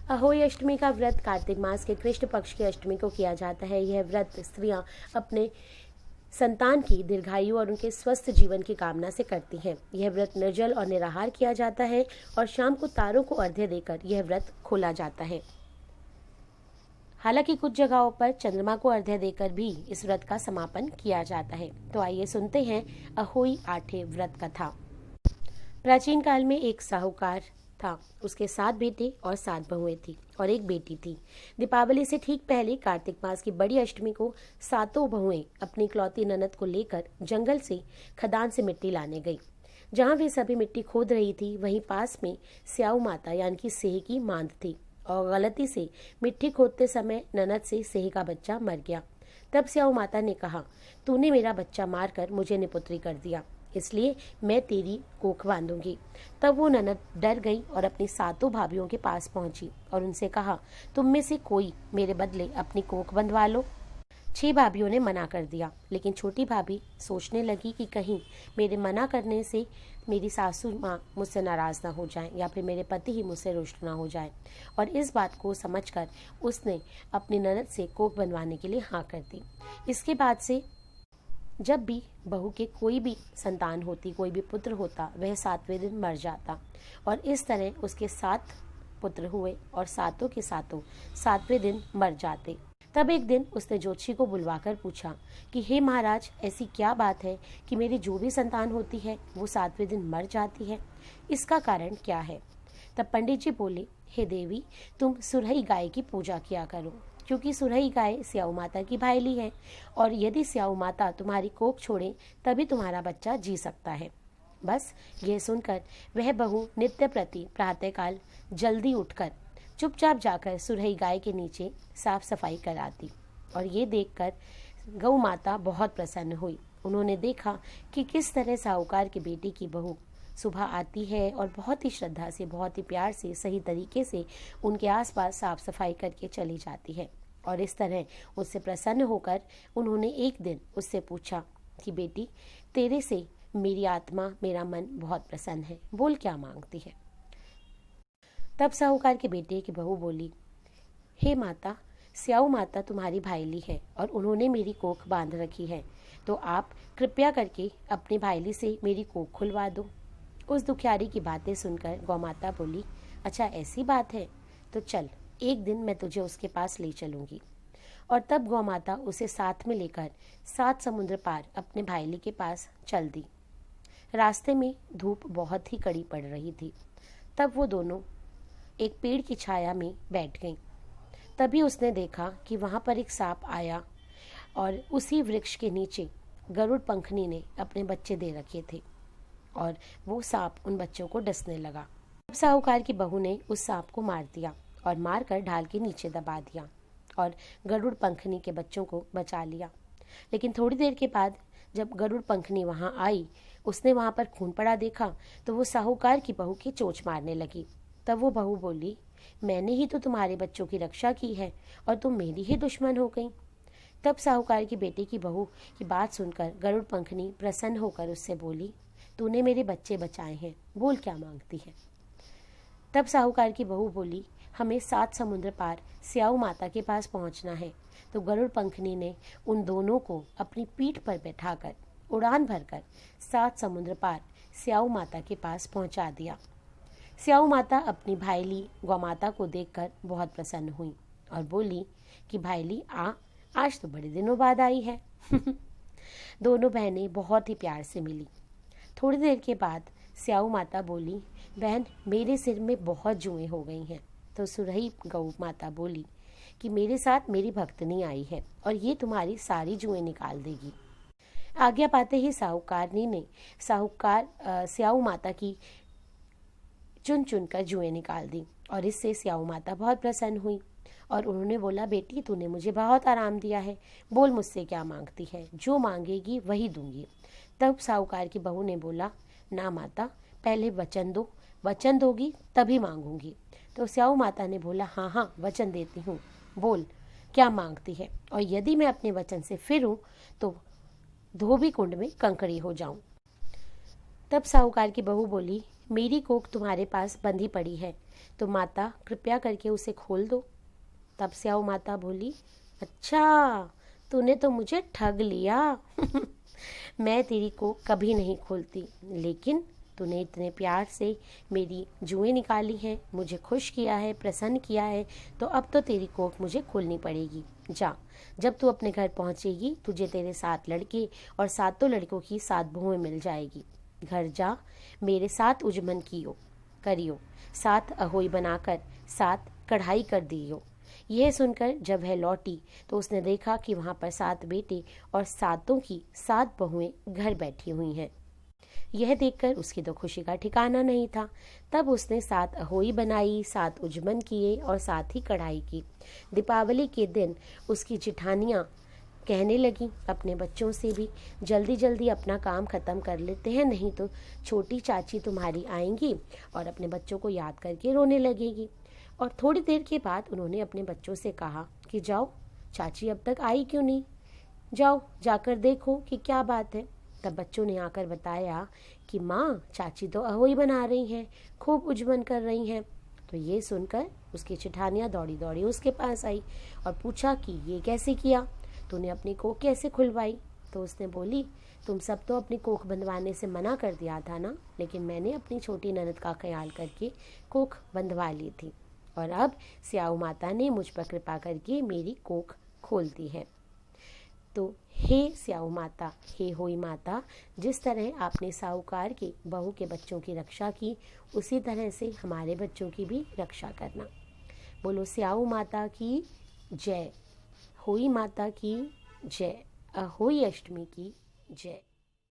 अहोई अष्टमी का व्रत कार्तिक मास के कृष्ण पक्ष की अष्टमी को किया जाता है। यह व्रत स्त्रियां अपने संतान की दीर्घायु और उनके स्वस्थ जीवन की कामना से करती हैं। यह व्रत निर्जल और निराहार किया जाता है और शाम को तारों को अर्घ्य देकर यह व्रत खोला जाता है। हालांकि कुछ जगहों पर चंद्रमा को अर्घ्य देकर भी इस व्रत का समापन किया जाता है। तो आइए सुनते हैं अहोई आठे व्रत कथा। प्राचीन काल में एक साहूकार था। उसके 7 बेटे और 7 बहुएं थी और एक बेटी थी। दीपावली से ठीक पहले कार्तिक मास की बड़ी अष्टमी को 7 बहुएं अपनी इकलौती ननद को लेकर जंगल से खदान से मिट्टी लाने गई। जहां वे सभी मिट्टी खोद रही थी वहीं पास में स्याऊ माता यानी कि सेह की मांद थी और गलती से मिट्टी खोदते समय ननद से सेह का बच्चा मर गया। तब स्याऊ माता ने कहा, तूने मेरा बच्चा मारकर मुझे निपुत्री कर दिया, इसलिए मैं तेरी कोख बांधूंगी। तब वो ननद डर गई और अपनी 7 भाभियों के पास पहुंची और उनसे कहा, तुम में से कोई मेरे बदले अपनी कोख बंधवा लो। 6 भाभियों ने मना कर दिया, लेकिन छोटी भाभी सोचने लगी कि कहीं मेरे मना करने से मेरी सासू माँ मुझसे नाराज ना हो जाए या फिर मेरे पति ही मुझसे रुष्ट ना हो जाए। और इस बात को समझकर उसने अपनी ननद से कोख बनवाने के लिए हाँ कर दी। इसके बाद से जब भी बहू के कोई भी संतान होती, कोई भी पुत्र होता, वह 7वें दिन मर जाता और इस तरह उसके 7 पुत्र हुए और 7 के 7वें दिन मर जाते। तब एक दिन उसने ज्योतिषी को बुलवाकर पूछा कि हे महाराज, ऐसी क्या बात है कि मेरी जो भी संतान होती है वो 7वें दिन मर जाती है, इसका कारण क्या है? तब पंडित जी बोले, हे देवी, तुम सुरही गाय की पूजा किया करो, क्योंकि सुरही गाय स्याऊ माता की भाईली है और यदि स्याऊ माता तुम्हारी कोख छोड़े तभी तुम्हारा बच्चा जी सकता है। बस यह सुनकर वह बहू नित्य प्रति प्रातःकाल जल्दी उठकर चुपचाप जाकर सुरही गाय के नीचे साफ सफाई कराती और ये देखकर गौ माता बहुत प्रसन्न हुई। उन्होंने देखा कि किस तरह साहूकार के बेटे की बहू सुबह आती है और बहुत ही श्रद्धा से, बहुत ही प्यार से, सही तरीके से उनके आसपास साफ सफाई करके चली जाती है। और इस तरह उससे प्रसन्न होकर उन्होंने एक दिन उससे पूछा कि बेटी, तेरे से मेरी आत्मा, मेरा मन बहुत प्रसन्न है, बोल क्या मांगती है? तब साहूकार के बेटे की बहू बोली, हे माता, स्याऊ माता तुम्हारी भाईली है और उन्होंने मेरी कोख बांध रखी है, तो आप कृपया करके अपनी भाईली से मेरी कोख खुलवा दो। उस दुखियारी की बातें सुनकर गौ माता बोली, अच्छा ऐसी बात है, तो चल, एक दिन मैं तुझे उसके पास ले चलूंगी। और तब गौ माता उसे साथ में लेकर 7 समुद्र पार अपने भाईली के पास चल दी। रास्ते में धूप बहुत ही कड़ी पड़ रही थी। तब वो दोनों एक पेड़ की छाया में बैठ गईं। तभी उसने देखा कि वहां पर एक सांप आया और उसी वृक्ष के नीचे गरुड़ पंखनी ने अपने बच्चे दे रखे थे और वो सांप उन बच्चों को डसने लगा। अब साहूकार की बहू ने उस सांप को मार दिया और मारकर ढाल के नीचे दबा दिया और गरुड़ पंखनी के बच्चों को बचा लिया। लेकिन थोड़ी देर के बाद जब गरुड़ पंखनी वहां आई, उसने वहां पर खून पड़ा देखा तो वो साहूकार की बहू की चोंच मारने लगी। तब वो बहू बोली, मैंने ही तो तुम्हारे बच्चों की रक्षा की है और तुम मेरी ही दुश्मन हो गई। तब साहूकार की बेटे की बहू की बात सुनकर गरुड़ पंखनी प्रसन्न होकर उससे बोली, तूने मेरे बच्चे बचाए हैं, बोल क्या मांगती है? तब साहूकार की बहू बोली, हमें 7 समुद्र पार स्याऊ माता के पास पहुंचना है। तो गरुड़ पंखनी ने उन दोनों को अपनी पीठ पर बैठाकर उड़ान भरकर 7 समुद्र पार स्याऊ माता के पास पहुंचा दिया। स्याऊ माता अपनी भाईली गौ माता को देखकर बहुत प्रसन्न हुई और बोली कि भाईली आज तो बड़े दिनों बाद आई है। दोनों बहनें बहुत ही प्यार से मिली। थोड़ी देर के बाद स्याऊ माता बोली, बहन, मेरे सिर में बहुत जुएं हो गई हैं। तो सुरही गौ माता बोली कि मेरे साथ मेरी भक्तनी आई है और ये तुम्हारी सारी जुएं निकाल देगी। आज्ञा पाते ही साहूकारनी ने स्याऊ माता की चुन चुन कर जुएं निकाल दी और इससे स्याऊ माता बहुत प्रसन्न हुई और उन्होंने बोला, बेटी, तूने मुझे बहुत आराम दिया है, बोल मुझसे क्या मांगती है, जो मांगेगी वही दूंगी। तब साहूकार की बहू ने बोला, ना माता, पहले वचन दो, वचन दोगी तभी मांगूंगी। तो स्याऊ माता ने बोला, हाँ हाँ, वचन देती हूँ, बोल क्या मांगती है, और यदि मैं अपने वचन से फिरूं तो धोबी कुंड में कंकड़ी हो जाऊं। तब साहूकार की बहू बोली, मेरी कोख तुम्हारे पास बंधी पड़ी है, तो माता कृपया करके उसे खोल दो। तब स्याऊ माता बोली, अच्छा तूने तो मुझे ठग लिया। मैं तेरी को कभी नहीं खोलती, लेकिन तूने इतने प्यार से मेरी जुएं निकाली हैं, मुझे खुश किया है, प्रसन्न किया है, तो अब तो तेरी कोख मुझे खोलनी पड़ेगी। जा, जब तू अपने घर पहुंचेगी तुझे तेरे 7 लड़के और 7 लड़कों की 7 बहुएं मिल जाएगी। घर जा, मेरे 7 उजमन करियो, 7 अहोई बनाकर 7 कढ़ाई कर दियो। यह सुनकर जब वह लौटी तो उसने देखा कि वहां पर 7 बेटे और 7 की 7 बहुएं घर बैठी हुई हैं। यह देखकर उसकी तो खुशी का ठिकाना नहीं था। तब उसने 7 अहोई बनाई, 7 उजमन किए और 7 ही कढ़ाई की। दीपावली के दिन उसकी जिठानियाँ कहने लगी अपने बच्चों से भी, जल्दी जल्दी अपना काम ख़त्म कर लेते हैं, नहीं तो छोटी चाची तुम्हारी आएंगी और अपने बच्चों को याद करके रोने लगेगी। और थोड़ी देर के बाद उन्होंने अपने बच्चों से कहा कि जाओ, चाची अब तक आई क्यों नहीं, जाओ जाकर देखो कि क्या बात है। तब बच्चों ने आकर बताया कि माँ, चाची तो अहोई बना रही हैं, खूब उजमन कर रही हैं। तो ये सुनकर उसकी जेठानियाँ दौड़ी दौड़ी उसके पास आई और पूछा कि ये कैसे किया, तूने अपनी कोख कैसे खुलवाई। तो उसने बोली, तुम सब तो अपनी कोख बंधवाने से मना कर दिया था ना, लेकिन मैंने अपनी छोटी ननद का ख्याल करके कोख बंधवा ली थी और अब स्याऊ माता ने मुझ पर कृपा करके मेरी कोख खोल दी है। तो हे स्याऊ माता, हे होई माता, जिस तरह आपने साहूकार के बहू के बच्चों की रक्षा की, उसी तरह से हमारे बच्चों की भी रक्षा करना। बोलो स्याऊ माता की जय, होई माता की जय, अहोई अष्टमी की जय।